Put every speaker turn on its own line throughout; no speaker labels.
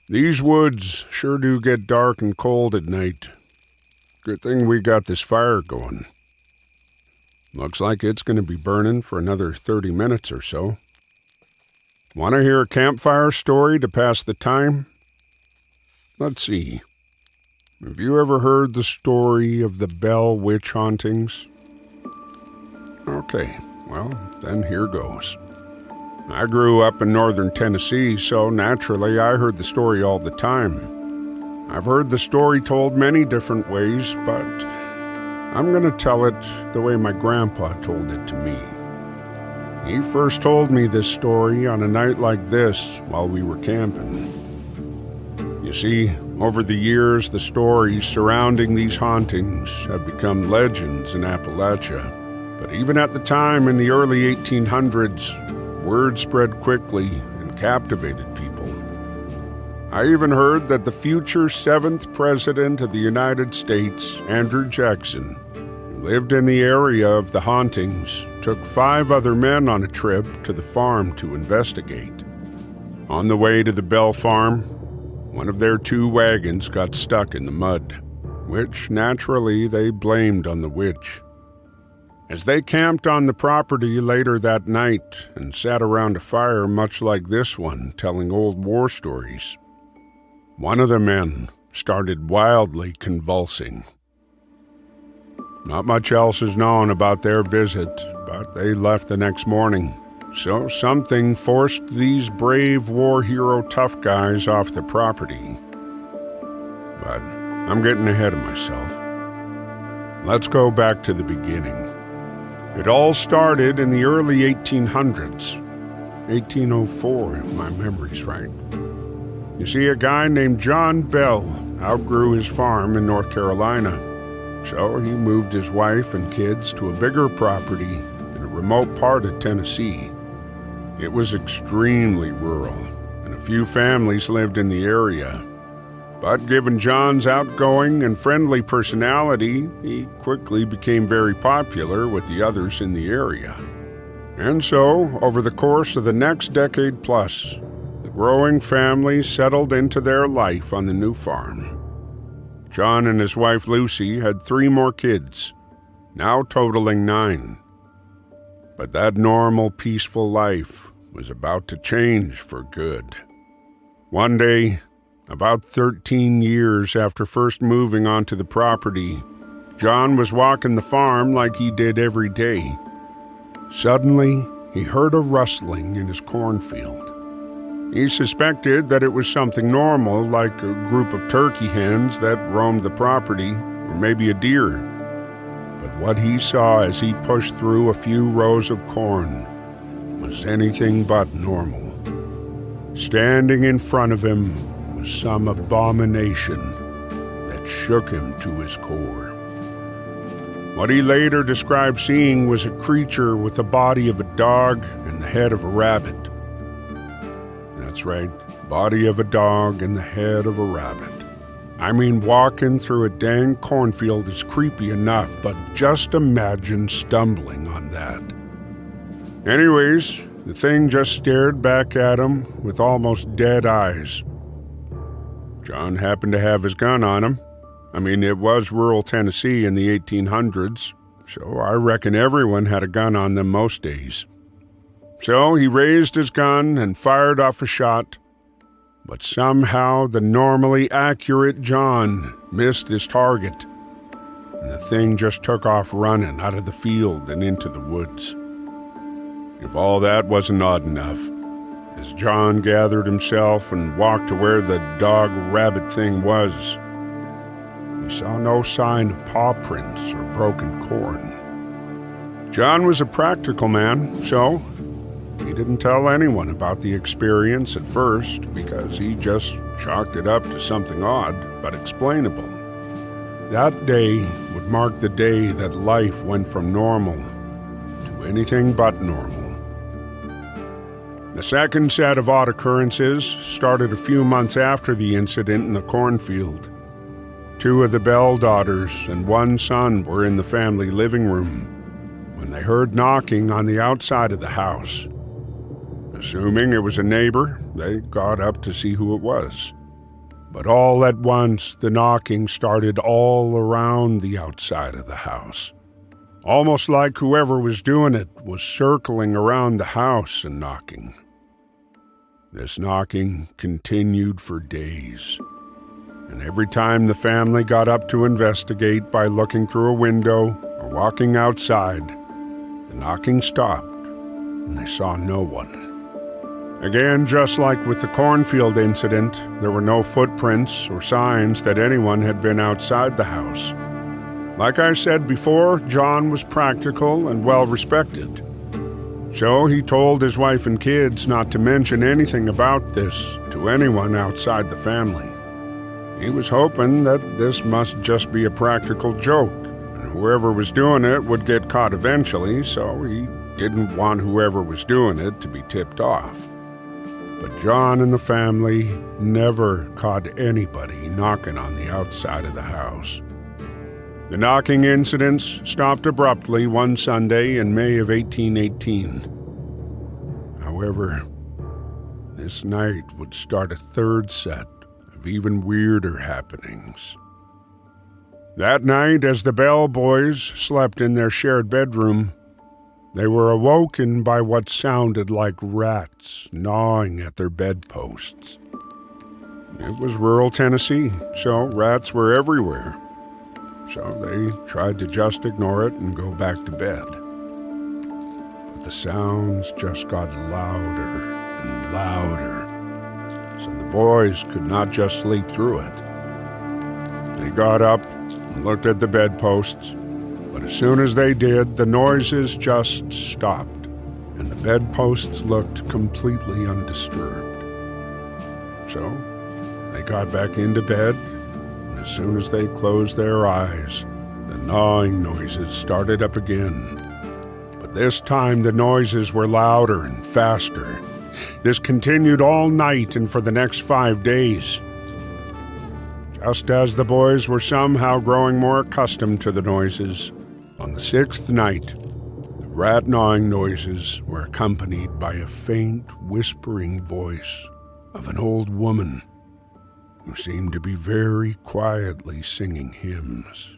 These woods sure do get dark and cold at night. Good thing we got this fire going. Looks like it's going to be burning for another 30 minutes or so. Want to hear a campfire story to pass the time? Let's see. Have you ever heard the story of the Bell Witch hauntings? Okay, well, then here goes. I grew up in northern Tennessee, so naturally I heard the story all the time. I've heard the story told many different ways, but I'm going to tell it the way my grandpa told it to me. He first told me this story on a night like this while we were camping. You see, over the years, the stories surrounding these hauntings have become legends in Appalachia. But even at the time in the early 1800s, word spread quickly and captivated people. I even heard that the future 7th President of the United States, Andrew Jackson, who lived in the area of the hauntings, took 5 other men on a trip to the farm to investigate. On the way to the Bell farm, one of their 2 wagons got stuck in the mud, which naturally they blamed on the witch. As they camped on the property later that night and sat around a fire much like this one, telling old war stories, one of the men started wildly convulsing. Not much else is known about their visit, but they left the next morning, so something forced these brave war hero tough guys off the property. But I'm getting ahead of myself. Let's go back to the beginning. It all started in the early 1800s, 1804 if my memory's right. You see, a guy named John Bell outgrew his farm in North Carolina, so he moved his wife and kids to a bigger property in a remote part of Tennessee. It was extremely rural, and a few families lived in the area. But given John's outgoing and friendly personality, he quickly became very popular with the others in the area. And so, over the course of the next decade plus, the growing family settled into their life on the new farm. John and his wife Lucy had 3 more kids, now totaling 9. But that normal, peaceful life was about to change for good. One day, about 13 years after first moving onto the property, John was walking the farm like he did every day. Suddenly, he heard a rustling in his cornfield. He suspected that it was something normal, like a group of turkey hens that roamed the property, or maybe a deer. But what he saw as he pushed through a few rows of corn was anything but normal. Standing in front of him was some abomination that shook him to his core. What he later described seeing was a creature with the body of a dog and the head of a rabbit. That's right, body of a dog and the head of a rabbit. I mean, walking through a dang cornfield is creepy enough, but just imagine stumbling on that. Anyways, the thing just stared back at him with almost dead eyes. John happened to have his gun on him. I mean, it was rural Tennessee in the 1800s, so I reckon everyone had a gun on them most days. So he raised his gun and fired off a shot, but somehow the normally accurate John missed his target, and the thing just took off running out of the field and into the woods. If all that wasn't odd enough, as John gathered himself and walked to where the dog-rabbit thing was, he saw no sign of paw prints or broken corn. John was a practical man, so he didn't tell anyone about the experience at first because he just chalked it up to something odd but explainable. That day would mark the day that life went from normal to anything but normal. The second set of odd occurrences started a few months after the incident in the cornfield. 2 of the Bell daughters and 1 son were in the family living room when they heard knocking on the outside of the house. Assuming it was a neighbor, they got up to see who it was. But all at once, the knocking started all around the outside of the house. Almost like whoever was doing it was circling around the house and knocking. This knocking continued for days, and every time the family got up to investigate by looking through a window or walking outside, the knocking stopped and they saw no one. Again, just like with the cornfield incident, there were no footprints or signs that anyone had been outside the house. Like I said before, John was practical and well-respected. So he told his wife and kids not to mention anything about this to anyone outside the family. He was hoping that this must just be a practical joke, and whoever was doing it would get caught eventually, so he didn't want whoever was doing it to be tipped off. But John and the family never caught anybody knocking on the outside of the house. The knocking incidents stopped abruptly one Sunday in May of 1818. However, this night would start a third set of even weirder happenings. That night, as the Bell boys slept in their shared bedroom, they were awoken by what sounded like rats gnawing at their bedposts. It was rural Tennessee, so rats were everywhere. So they tried to just ignore it and go back to bed. But the sounds just got louder and louder, so the boys could not just sleep through it. They got up and looked at the bedposts, but as soon as they did, the noises just stopped, and the bedposts looked completely undisturbed. So they got back into bed. As soon as they closed their eyes, the gnawing noises started up again. But this time the noises were louder and faster. This continued all night and for the next 5 days. Just as the boys were somehow growing more accustomed to the noises, on the 6th night, the rat gnawing noises were accompanied by a faint, whispering voice of an old woman who seemed to be very quietly singing hymns.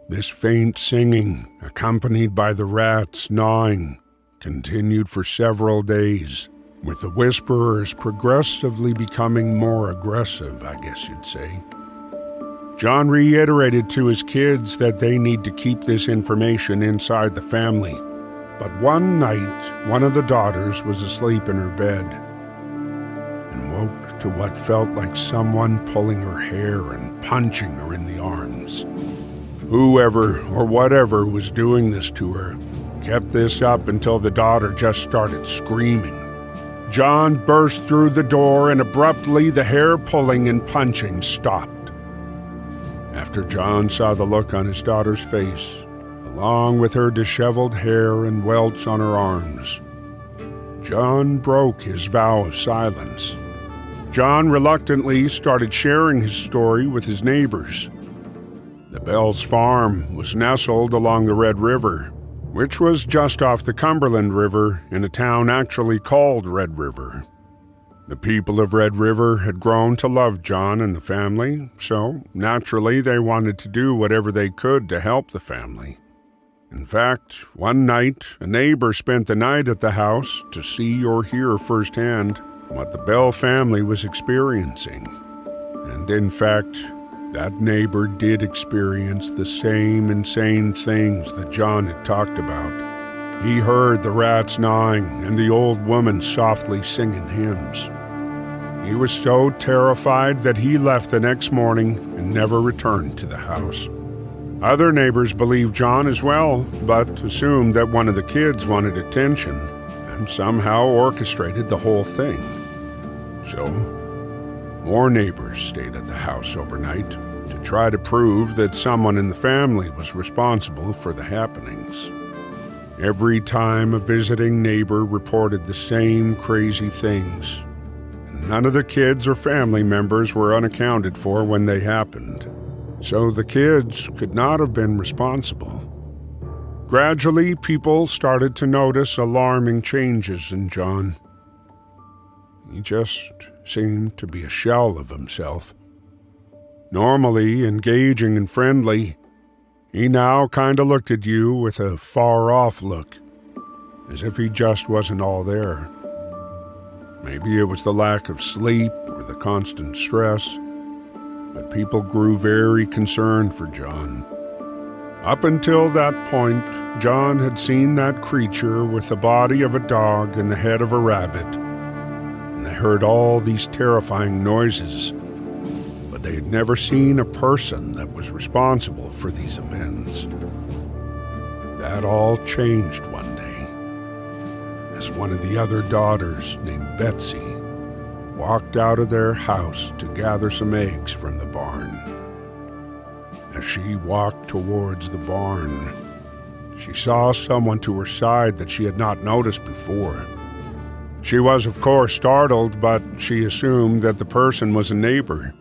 This faint singing, accompanied by the rats gnawing, continued for several days, with the whisperers progressively becoming more aggressive, I guess you'd say. John reiterated to his kids that they need to keep this information inside the family. But one night, one of the daughters was asleep in her bed and woke to what felt like someone pulling her hair and punching her in the arms. Whoever or whatever was doing this to her kept this up until the daughter just started screaming. John burst through the door and abruptly the hair pulling and punching stopped. After John saw the look on his daughter's face, along with her disheveled hair and welts on her arms, John broke his vow of silence. John reluctantly started sharing his story with his neighbors. The Bell's farm was nestled along the Red River, which was just off the Cumberland River in a town actually called Red River. The people of Red River had grown to love John and the family, so naturally they wanted to do whatever they could to help the family. In fact, one night, a neighbor spent the night at the house to see or hear firsthand what the Bell family was experiencing. And in fact, that neighbor did experience the same insane things that John had talked about. He heard the rats gnawing and the old woman softly singing hymns. He was so terrified that he left the next morning and never returned to the house. Other neighbors believed John as well, but assumed that one of the kids wanted attention and somehow orchestrated the whole thing. So, more neighbors stayed at the house overnight to try to prove that someone in the family was responsible for the happenings. Every time a visiting neighbor reported the same crazy things, and none of the kids or family members were unaccounted for when they happened, so the kids could not have been responsible. Gradually, people started to notice alarming changes in John. He just seemed to be a shell of himself. Normally engaging and friendly, he now kinda looked at you with a far-off look, as if he just wasn't all there. Maybe it was the lack of sleep or the constant stress, but people grew very concerned for John. Up until that point, John had seen that creature with the body of a dog and the head of a rabbit, and they heard all these terrifying noises, but they had never seen a person that was responsible for these events. That all changed one day, as one of the other daughters, named Betsy, walked out of their house to gather some eggs from the barn. As she walked towards the barn, she saw someone to her side that she had not noticed before. She was, of course, startled, but she assumed that the person was a neighbor.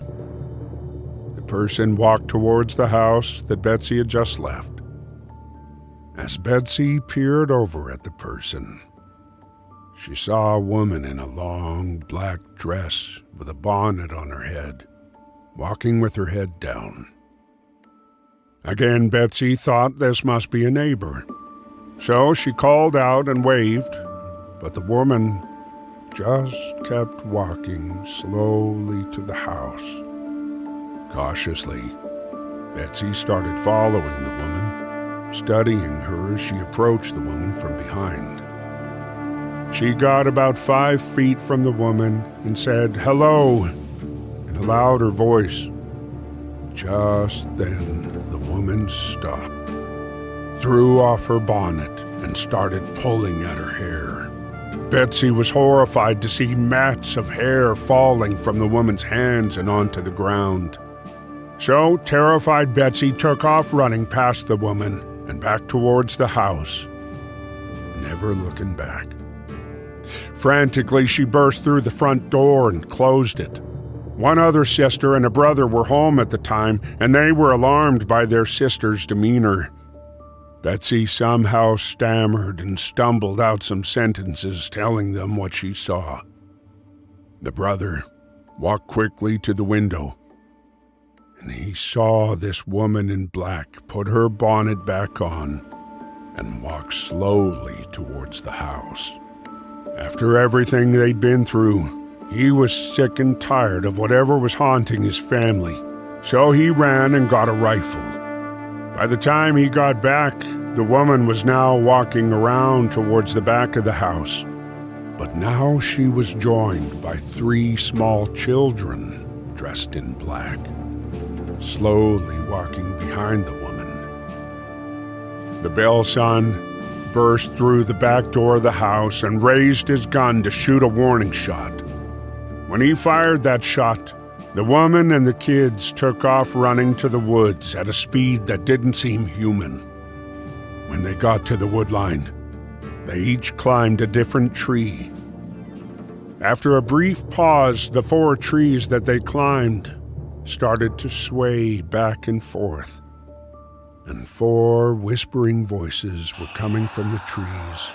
The person walked towards the house that Betsy had just left. As Betsy peered over at the person, she saw a woman in a long black dress with a bonnet on her head, walking with her head down. Again, Betsy thought this must be a neighbor, so she called out and waved, but the woman just kept walking slowly to the house. Cautiously, Betsy started following the woman, studying her as she approached the woman from behind. She got about 5 feet from the woman and said, "Hello," in a louder voice. Just then, the woman stopped, threw off her bonnet, and started pulling at her hair. Betsy was horrified to see mats of hair falling from the woman's hands and onto the ground. So, terrified Betsy took off running past the woman and back towards the house, never looking back. Frantically, she burst through the front door and closed it. One other sister and a brother were home at the time, and they were alarmed by their sister's demeanor. Betsy somehow stammered and stumbled out some sentences telling them what she saw. The brother walked quickly to the window, and he saw this woman in black put her bonnet back on and walk slowly towards the house. After everything they'd been through, he was sick and tired of whatever was haunting his family, so he ran and got a rifle. By the time he got back, the woman was now walking around towards the back of the house, but now she was joined by 3 small children dressed in black, slowly walking behind the woman. The Bell son burst through the back door of the house and raised his gun to shoot a warning shot. When he fired that shot, the woman and the kids took off running to the woods at a speed that didn't seem human. When they got to the woodline, they each climbed a different tree. After a brief pause, the 4 trees that they climbed started to sway back and forth, and 4 whispering voices were coming from the trees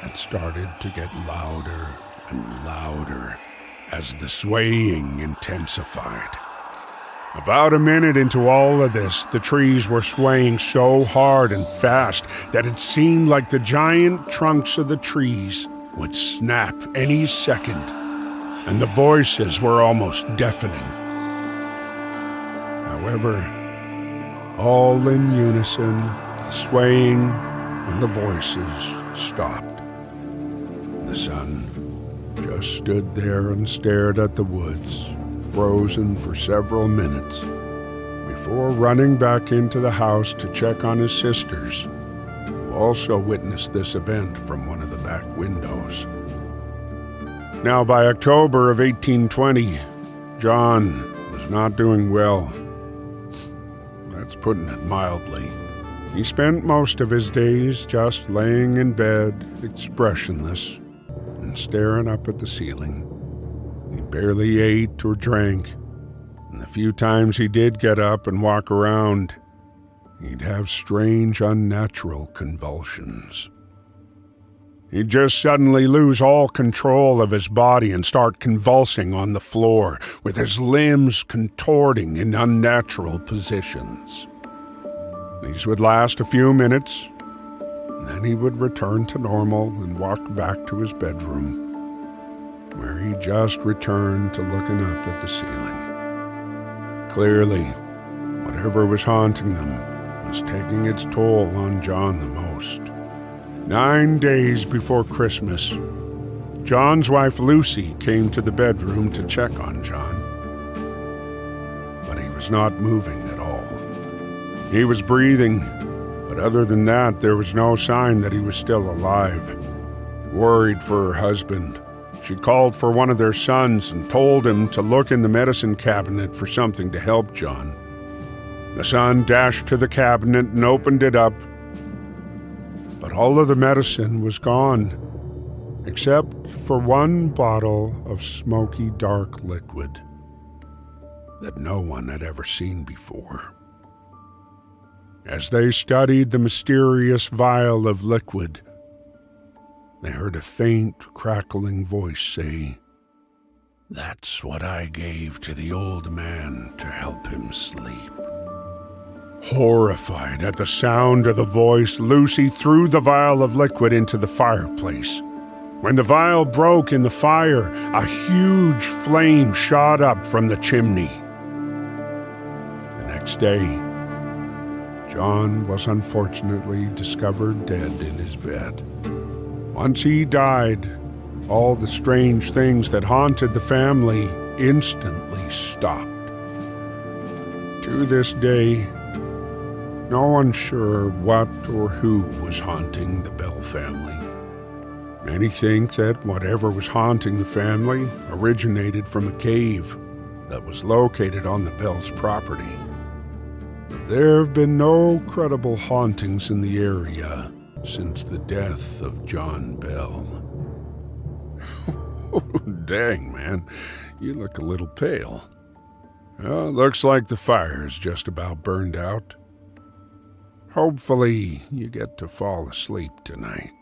that started to get louder and louder as the swaying intensified. About a minute into all of this, the trees were swaying so hard and fast that it seemed like the giant trunks of the trees would snap any second, and the voices were almost deafening. However, all in unison, the swaying and the voices stopped. The sun just stood there and stared at the woods, frozen for several minutes, before running back into the house to check on his sisters, who also witnessed this event from one of the back windows. Now, by October of 1820, John was not doing well. That's putting it mildly. He spent most of his days just laying in bed, expressionless, and staring up at the ceiling. He barely ate or drank, and the few times he did get up and walk around, he'd have strange, unnatural convulsions. He'd just suddenly lose all control of his body and start convulsing on the floor, with his limbs contorting in unnatural positions. These would last a few minutes, and then he would return to normal and walk back to his bedroom, where he just returned to looking up at the ceiling. Clearly, whatever was haunting them was taking its toll on John the most. 9 days before Christmas, John's wife Lucy came to the bedroom to check on John. But he was not moving at all. He was breathing, but other than that, there was no sign that he was still alive. Worried for her husband, she called for one of their sons and told him to look in the medicine cabinet for something to help John. The son dashed to the cabinet and opened it up, but all of the medicine was gone, except for one bottle of smoky dark liquid that no one had ever seen before. As they studied the mysterious vial of liquid, they heard a faint, crackling voice say, "That's what I gave to the old man to help him sleep." Horrified at the sound of the voice, Lucy threw the vial of liquid into the fireplace. When the vial broke in the fire, a huge flame shot up from the chimney. The next day, John was unfortunately discovered dead in his bed. Once he died, all the strange things that haunted the family instantly stopped. To this day, no one's sure what or who was haunting the Bell family. Many think that whatever was haunting the family originated from a cave that was located on the Bell's property. But there have been no credible hauntings in the area since the death of John Bell. Oh, dang, man. You look a little pale. Well, looks like the fire's just about burned out. Hopefully, you get to fall asleep tonight.